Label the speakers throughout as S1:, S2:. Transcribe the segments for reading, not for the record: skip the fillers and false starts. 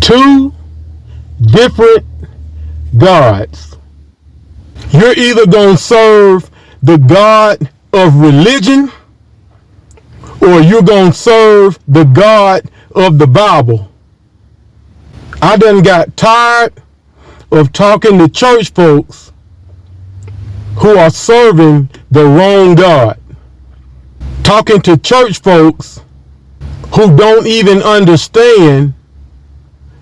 S1: two different gods. You're either going to serve the God of religion, or you're going to serve the God of the Bible. I done got tired of talking to church folks who are serving the wrong God. Talking to church folks who don't even understand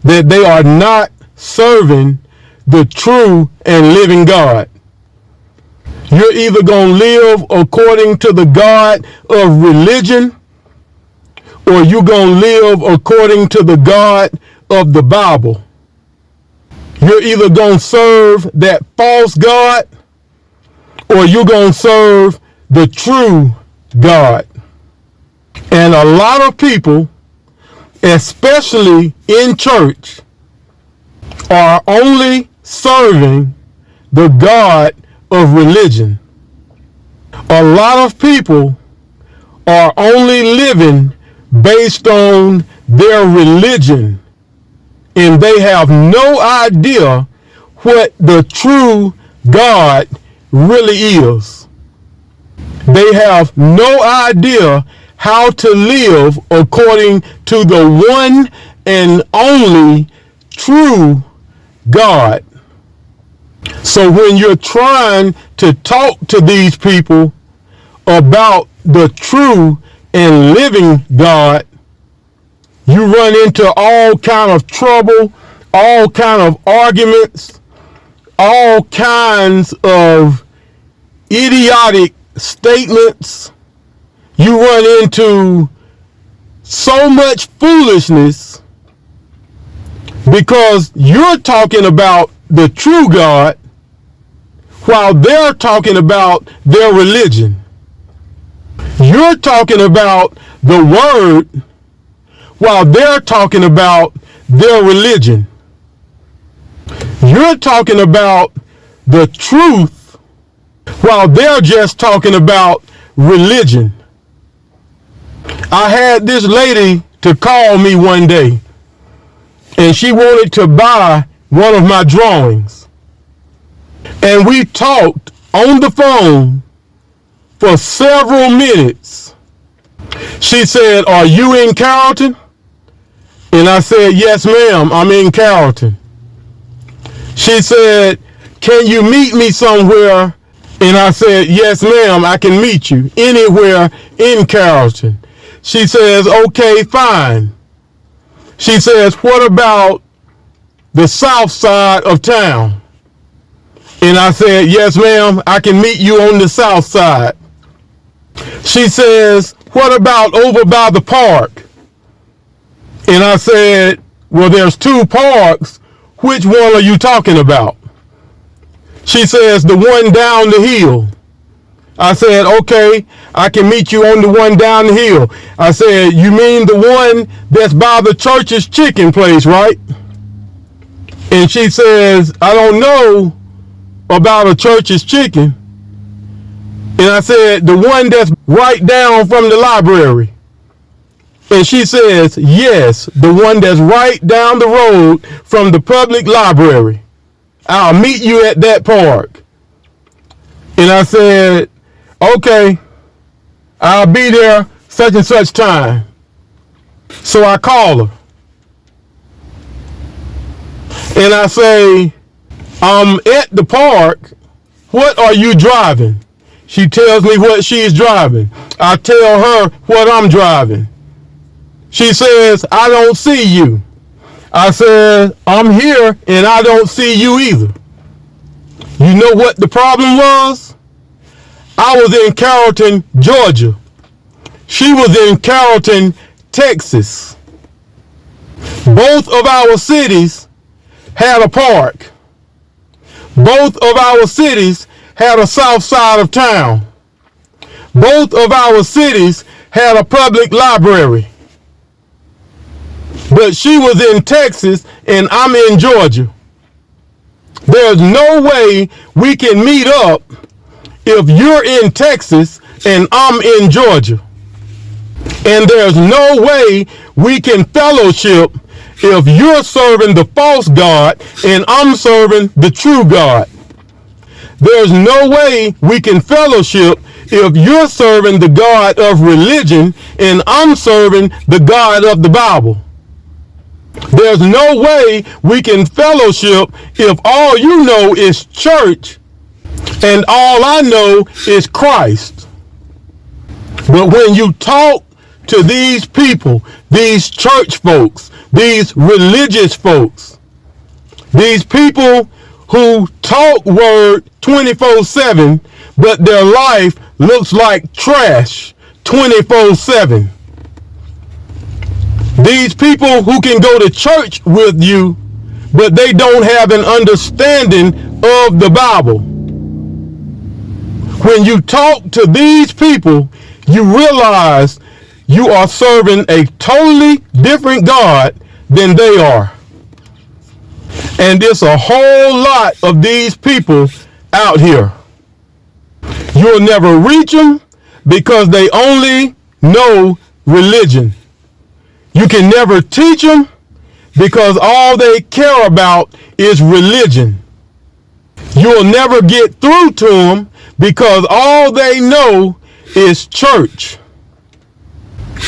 S1: that they are not serving the true and living God. You're either going to live according to the God of religion, or you're going to live according to the God of the Bible. You're either going to serve that false God, or you're going to serve the true God. And a lot of people, especially in church, are only serving the God of religion. A lot of people are only living based on their religion, and they have no idea what the true God really is. They have no idea how to live according to the one and only true God. So when you're trying to talk to these people about the true and living God, you run into all kind of trouble, all kind of arguments, all kinds of idiotic statements. You run into so much foolishness because you're talking about the true God while they're talking about their religion. You're talking about the word while they're talking about their religion. You're talking about the truth while they're just talking about religion. I had this lady to call me one day, and she wanted to buy one of my drawings. And we talked on the phone for several minutes. She said, "Are you in Carrollton?" And I said, "Yes, ma'am, I'm in Carrollton." She said, "Can you meet me somewhere?" And I said, "Yes, ma'am, I can meet you anywhere in Carrollton." She says, "Okay, fine." She says, "What about the south side of town?" And I said, "Yes, ma'am, I can meet you on the south side." She says, "What about over by the park?" And I said, "Well, there's two parks. Which one are you talking about?" She says, "The one down the hill." I said, "Okay, I can meet you on the one down the hill." I said, "You mean the one that's by the church's chicken place, right?" And she says, "I don't know about a church's chicken." And I said, "The one that's right down from the library?" And she says, "Yes, the one that's right down the road from the public library. I'll meet you at that park." And I said, "Okay, I'll be there such and such time." So I call her. And I say, "I'm at the park. What are you driving?" She tells me what she's driving. I tell her what I'm driving. She says, "I don't see you." I said, "I'm here and I don't see you either." You know what the problem was? I was in Carrollton, Georgia. She was in Carrollton, Texas. Both of our cities had a park. Both of our cities had a south side of town. Both of our cities had a public library. But she was in Texas and I'm in Georgia. There's no way we can meet up if you're in Texas and I'm in Georgia. And there's no way we can fellowship if you're serving the false God and I'm serving the true God. There's no way we can fellowship if you're serving the God of religion and I'm serving the God of the Bible. There's no way we can fellowship if all you know is church and all I know is Christ. But when you talk to these people, these church folks, these religious folks, these people who talk word 24/7, but their life looks like trash 24/7. These people who can go to church with you, but they don't have an understanding of the Bible. When you talk to these people, you realize you are serving a totally different God than they are. And there's a whole lot of these people out here. You'll never reach them because they only know religion. You can never teach them because all they care about is religion. You'll never get through to them because all they know is church.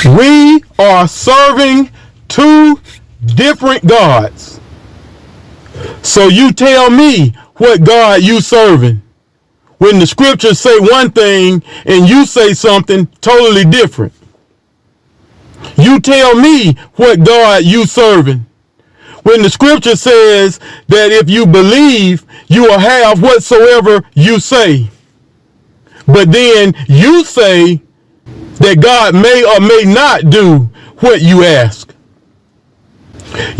S1: We are serving two different gods. So you tell me what God you serving when the scriptures say one thing and you say something totally different. You tell me what God you serving when the scripture says that if you believe, you will have whatsoever you say. But then you say that God may or may not do what you ask.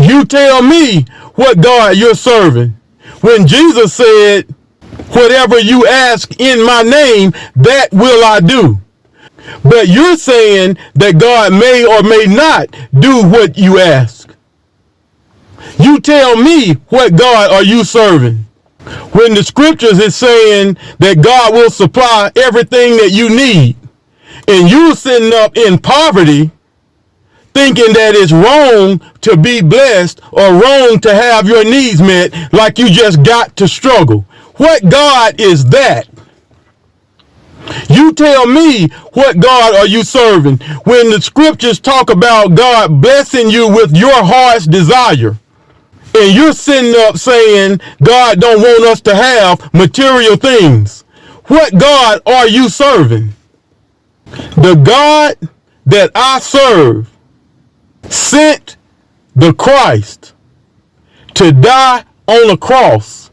S1: You tell me what God you're serving when Jesus said, whatever you ask in my name, that will I do. But you're saying that God may or may not do what you ask. You tell me what God are you serving when the scriptures is saying that God will supply everything that you need, and you sitting up in poverty thinking that it's wrong to be blessed or wrong to have your needs met, like you just got to struggle. What God is that? You tell me what God are you serving when the scriptures talk about God blessing you with your heart's desire, and you're sitting up saying God don't want us to have material things. What God are you serving? The God that I serve sent the Christ to die on a cross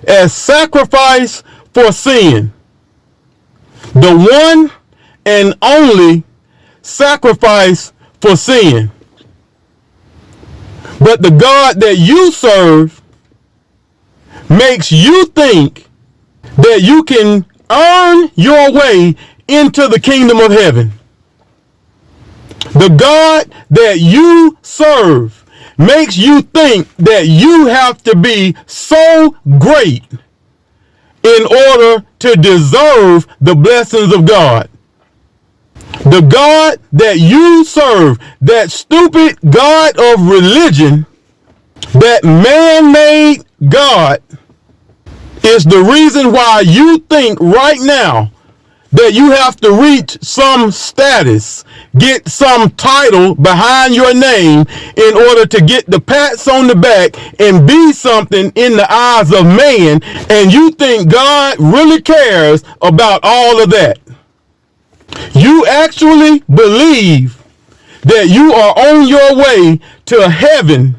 S1: as sacrifice for sin. The one and only sacrifice for sin. But the God that you serve makes you think that you can earn your way into the kingdom of heaven. The God that you serve makes you think that you have to be so great in order to deserve the blessings of God. The God that you serve, that stupid God of religion, that man-made God, is the reason why you think right now that you have to reach some status, get some title behind your name in order to get the pats on the back and be something in the eyes of man, and you think God really cares about all of that. You actually believe that you are on your way to heaven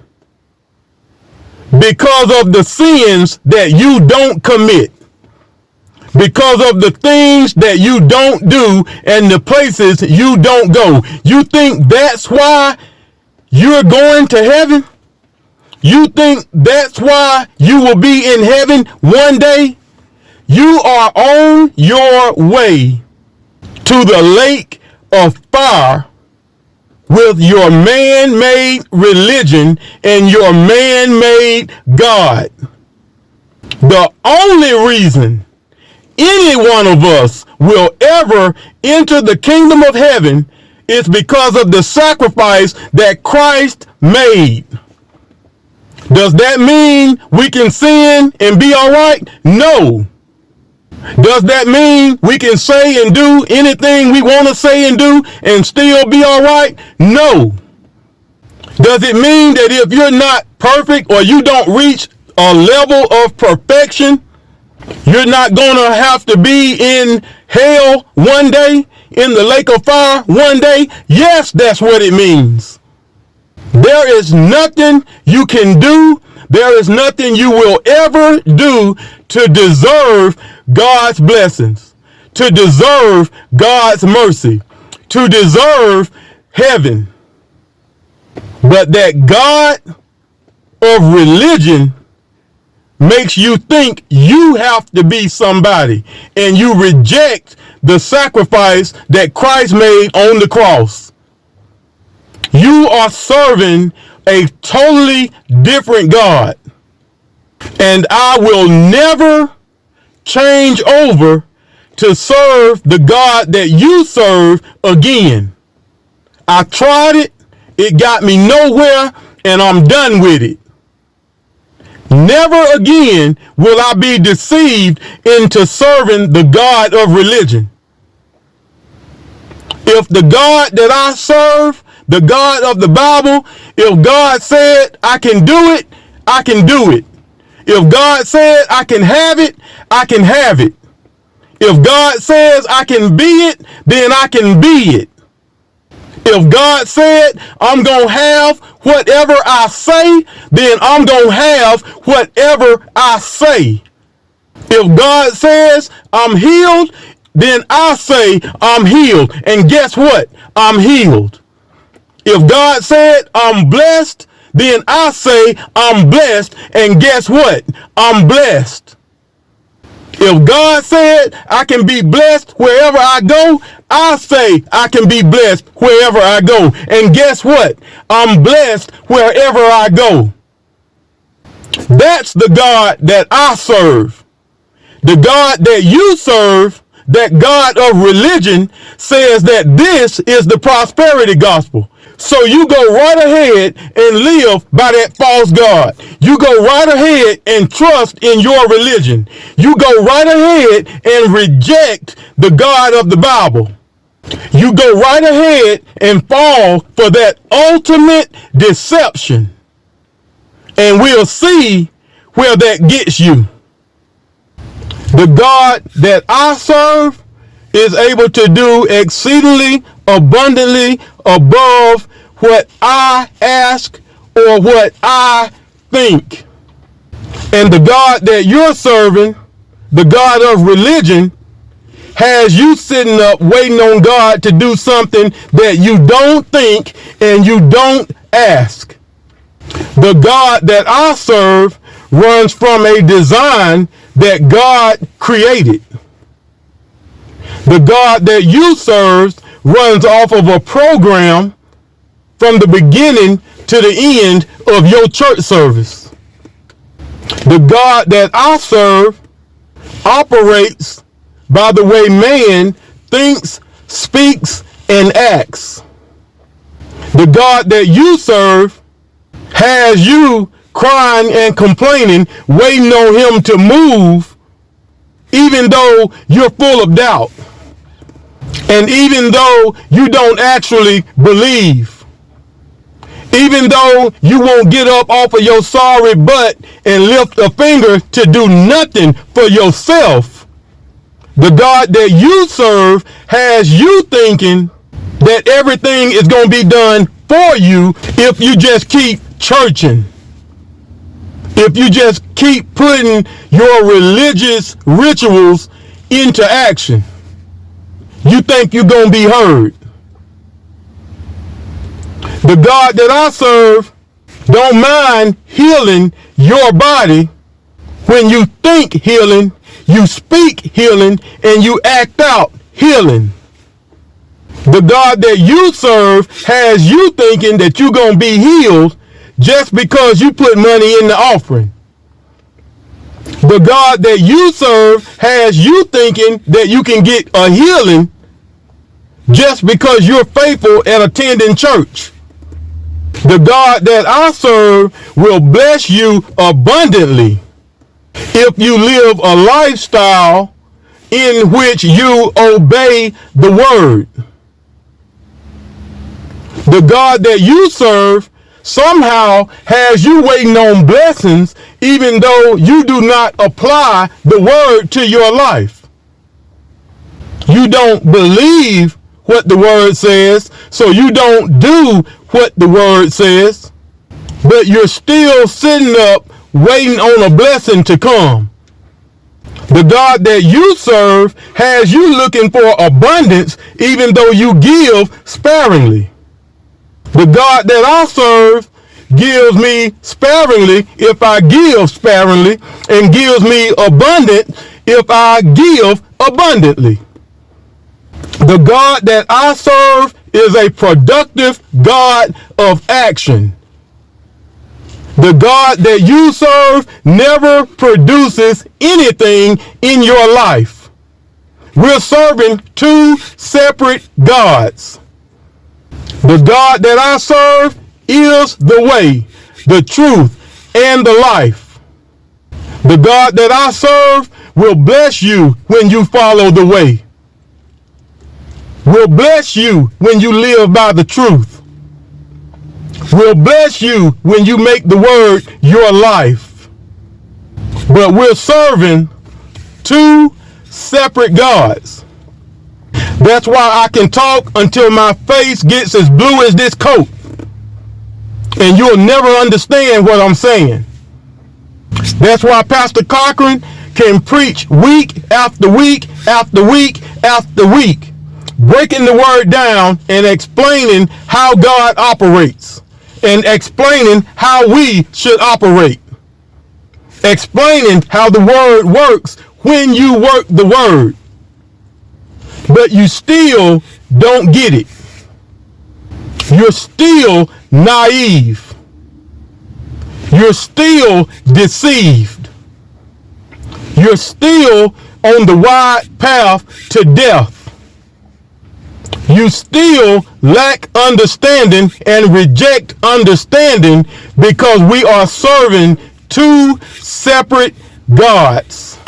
S1: because of the sins that you don't commit, because of the things that you don't do and the places you don't go. You think that's why you're going to heaven? You think that's why you will be in heaven one day? You are on your way to the lake of fire with your man-made religion and your man-made God. The only reason any one of us will ever enter the kingdom of heaven is because of the sacrifice that Christ made. Does that mean we can sin and be all right? No. Does that mean we can say and do anything we want to say and do and still be all right? No. Does it mean that if you're not perfect or you don't reach a level of perfection, you're not going to have to be in hell one day, in the lake of fire one day? Yes, that's what it means. There is nothing you can do. There is nothing you will ever do to deserve God's blessings, to deserve God's mercy, to deserve heaven. But that God of religion makes you think you have to be somebody, and you reject the sacrifice that Christ made on the cross. You are serving a totally different God. And I will never change over to serve the God that you serve again. I tried it. It got me nowhere, and I'm done with it. Never again will I be deceived into serving the God of religion. If the God that I serve, the God of the Bible, if God said I can do it, I can do it. If God said I can have it, I can have it. If God says I can be it, then I can be it. If God said I'm going to have whatever I say, then I'm going to have whatever I say. If God says I'm healed, then I say I'm healed. And guess what? I'm healed. If God said I'm blessed, then I say I'm blessed. And guess what? I'm blessed. If God said I can be blessed wherever I go, I say I can be blessed wherever I go. And guess what? I'm blessed wherever I go. That's the God that I serve. The God that you serve, that God of religion, says that this is the prosperity gospel. So you go right ahead and live by that false God. You go right ahead and trust in your religion. You go right ahead and reject the God of the Bible. You go right ahead and fall for that ultimate deception. And we'll see where that gets you. The God that I serve is able to do exceedingly abundantly above what I ask or what I think. And the God that you're serving, the God of religion, has you sitting up waiting on God to do something that you don't think and you don't ask. The God that I serve runs from a design that God created. The God that you serve runs off of a program from the beginning to the end of your church service. The God that I serve operates by the way man thinks, speaks, and acts. The God that you serve has you crying and complaining, waiting on him to move, even though you're full of doubt. And even though you don't actually believe. Even though you won't get up off of your sorry butt and lift a finger to do nothing for yourself. The God that you serve has you thinking that everything is going to be done for you if you just keep churching. If you just keep putting your religious rituals into action. You think you're going to be heard. The God that I serve don't mind healing your body when you think healing, you speak healing, and you act out healing. The God that you serve has you thinking that you're going to be healed just because you put money in the offering. The God that you serve has you thinking that you can get a healing just because you're faithful at attending church. The God that I serve will bless you abundantly if you live a lifestyle in which you obey the word. The God that you serve somehow has you waiting on blessings even though you do not apply the word to your life. You don't believe what the word says, so you don't do what the word says, but you're still sitting up waiting on a blessing to come. The God that you serve has you looking for abundance even though you give sparingly. The God that I serve gives me sparingly if I give sparingly, and gives me abundant if I give abundantly. The God that I serve is a productive God of action. The God that you serve never produces anything in your life. We're serving two separate gods. The God that I serve is the way, the truth, and the life. The God that I serve will bless you when you follow the way. Will bless you when you live by the truth. Will bless you when you make the word your life. But we're serving two separate gods. That's why I can talk until my face gets as blue as this coat, and you'll never understand what I'm saying. That's why Pastor Cochran can preach week after week after week after week, breaking the word down and explaining how God operates and explaining how we should operate, explaining how the word works when you work the word. But you still don't get it. You're still naive. You're still deceived. You're still on the wide path to death. You still lack understanding and reject understanding because we are serving two separate gods.